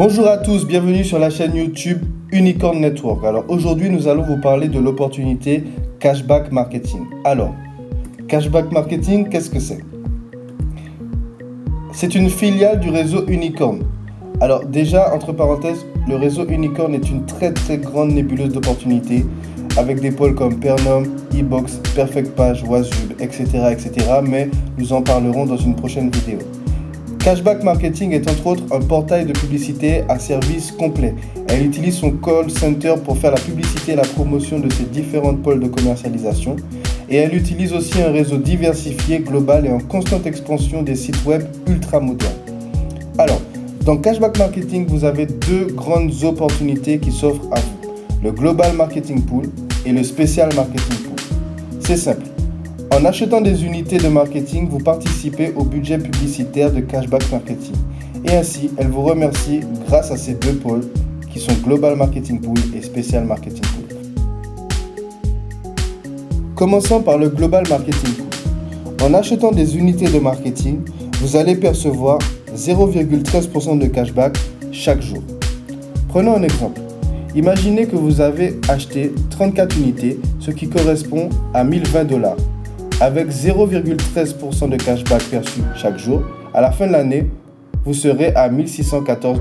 Bonjour à tous, bienvenue sur la chaîne YouTube Unicorn Network. Alors aujourd'hui, nous allons vous parler de l'opportunité Cashback Marketing. Alors, Cashback Marketing, qu'est-ce que c'est? C'est une filiale du réseau Unicorn. Alors déjà, entre parenthèses, le réseau Unicorn est une très grande nébuleuse d'opportunités avec des pôles comme Pernum, eBox, Perfect Page, Wazub, etc. Mais nous en parlerons dans une prochaine vidéo. Cashback Marketing est entre autres un portail de publicité à service complet. Elle utilise son call center pour faire la publicité et la promotion de ses différentes pôles de commercialisation. Et elle utilise aussi un réseau diversifié, global et en constante expansion des sites web ultra modernes. Alors, dans Cashback Marketing, vous avez deux grandes opportunités qui s'offrent à vous. Le Global Marketing Pool et le Special Marketing Pool. C'est simple. En achetant des unités de marketing, vous participez au budget publicitaire de Cashback Marketing. Et ainsi, elle vous remercie grâce à ces deux pôles qui sont Global Marketing Pool et Special Marketing Pool. Commençons par le Global Marketing Pool. En achetant des unités de marketing, vous allez percevoir 0,13% de cashback chaque jour. Prenons un exemple. Imaginez que vous avez acheté 34 unités, ce qui correspond à $1020. Avec 0,13% de cashback perçu chaque jour, à la fin de l'année, vous serez à $1614,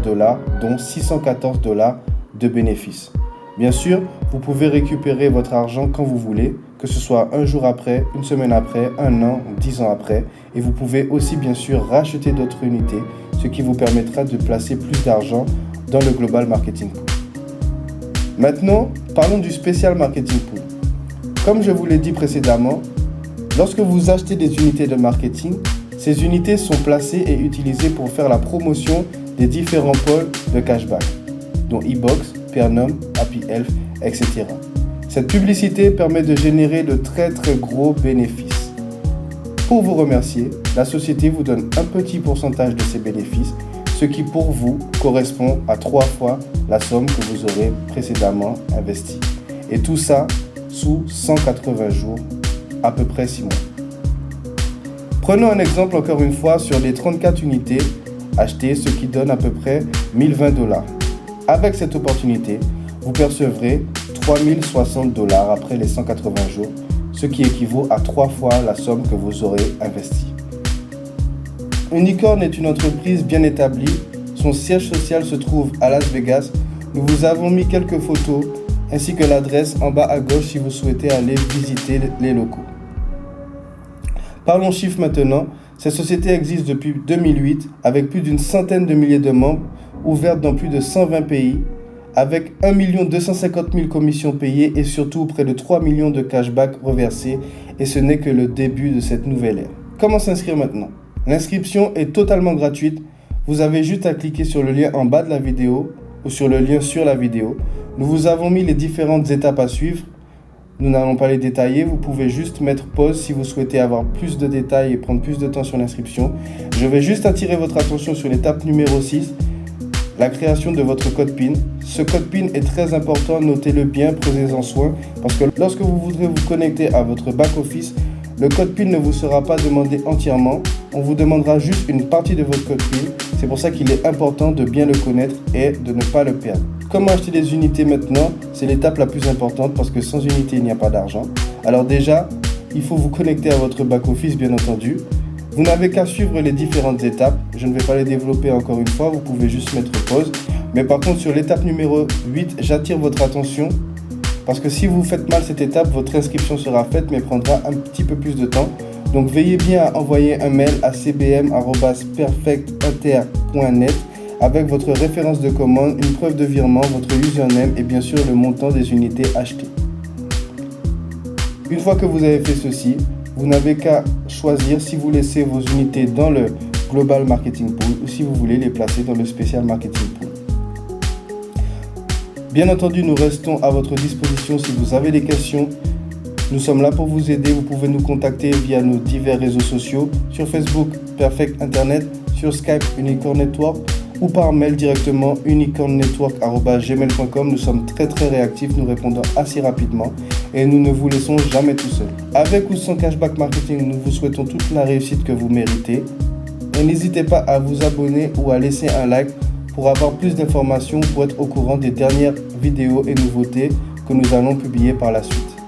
dont $614 de bénéfices. Bien sûr, vous pouvez récupérer votre argent quand vous voulez, que ce soit un jour après, une semaine après, un an ou 10 ans après. Et vous pouvez aussi bien sûr racheter d'autres unités, ce qui vous permettra de placer plus d'argent dans le Global Marketing Pool. Maintenant, parlons du Special Marketing Pool. Comme je vous l'ai dit précédemment, lorsque vous achetez des unités de marketing, ces unités sont placées et utilisées pour faire la promotion des différents pôles de cashback, dont eBox, Pernum, Happy Health, etc. Cette publicité permet de générer de très gros bénéfices. Pour vous remercier, la société vous donne un petit pourcentage de ces bénéfices, ce qui pour vous correspond à 3 fois la somme que vous aurez précédemment investie. Et tout ça sous 180 jours, à peu près 6 mois. Prenons un exemple encore une fois sur les 34 unités achetées, ce qui donne à peu près $1020. Avec cette opportunité, vous percevrez $3060 après les 180 jours, ce qui équivaut à 3 fois la somme que vous aurez investie. Unicorn est une entreprise bien établie. Son siège social se trouve à Las Vegas. Nous vous avons mis quelques photos ainsi que l'adresse en bas à gauche si vous souhaitez aller visiter les locaux. Parlons chiffres maintenant. Cette société existe depuis 2008 avec plus d'une centaine de milliers de membres, ouverte dans plus de 120 pays, avec 1 250 000 commissions payées et surtout près de 3 millions de cashback reversés, et ce n'est que le début de cette nouvelle ère. Comment s'inscrire maintenant? L'inscription est totalement gratuite. Vous avez juste à cliquer sur le lien en bas de la vidéo ou sur le lien sur la vidéo. Nous vous avons mis les différentes étapes à suivre. Nous n'allons pas les détailler. Vous pouvez juste mettre pause si vous souhaitez avoir plus de détails et prendre plus de temps sur l'inscription. Je vais juste attirer votre attention sur l'étape numéro 6, la création de votre code PIN. Ce code PIN est très important, notez-le bien, prenez-en soin, parce que lorsque vous voudrez vous connecter à votre back-office, le code PIN ne vous sera pas demandé entièrement, on vous demandera juste une partie de votre code PIN. C'est pour ça qu'il est important de bien le connaître et de ne pas le perdre. Comment acheter des unités maintenant? C'est l'étape la plus importante parce que sans unité, il n'y a pas d'argent. Alors déjà, il faut vous connecter à votre back-office, bien entendu. Vous n'avez qu'à suivre les différentes étapes. Je ne vais pas les développer encore une fois, vous pouvez juste mettre pause. Mais par contre, sur l'étape numéro 8, j'attire votre attention parce que si vous faites mal cette étape, votre inscription sera faite mais prendra un petit peu plus de temps. Donc veillez bien à envoyer un mail à cbm@perfectinter.net avec votre référence de commande, une preuve de virement, votre username et bien sûr le montant des unités achetées. Une fois que vous avez fait ceci, vous n'avez qu'à choisir si vous laissez vos unités dans le Global Marketing Pool ou si vous voulez les placer dans le Special Marketing Pool. Bien entendu, nous restons à votre disposition si vous avez des questions. Nous sommes là pour vous aider. Vous pouvez nous contacter via nos divers réseaux sociaux, sur Facebook, Perfect Internet, sur Skype, Unicorn Network, ou par mail directement unicornnetwork@gmail.com. Nous sommes très réactifs, nous répondons assez rapidement et nous ne vous laissons jamais tout seul. Avec ou sans Cashback Marketing, nous vous souhaitons toute la réussite que vous méritez. Et n'hésitez pas à vous abonner ou à laisser un like pour avoir plus d'informations, pour être au courant des dernières vidéos et nouveautés que nous allons publier par la suite.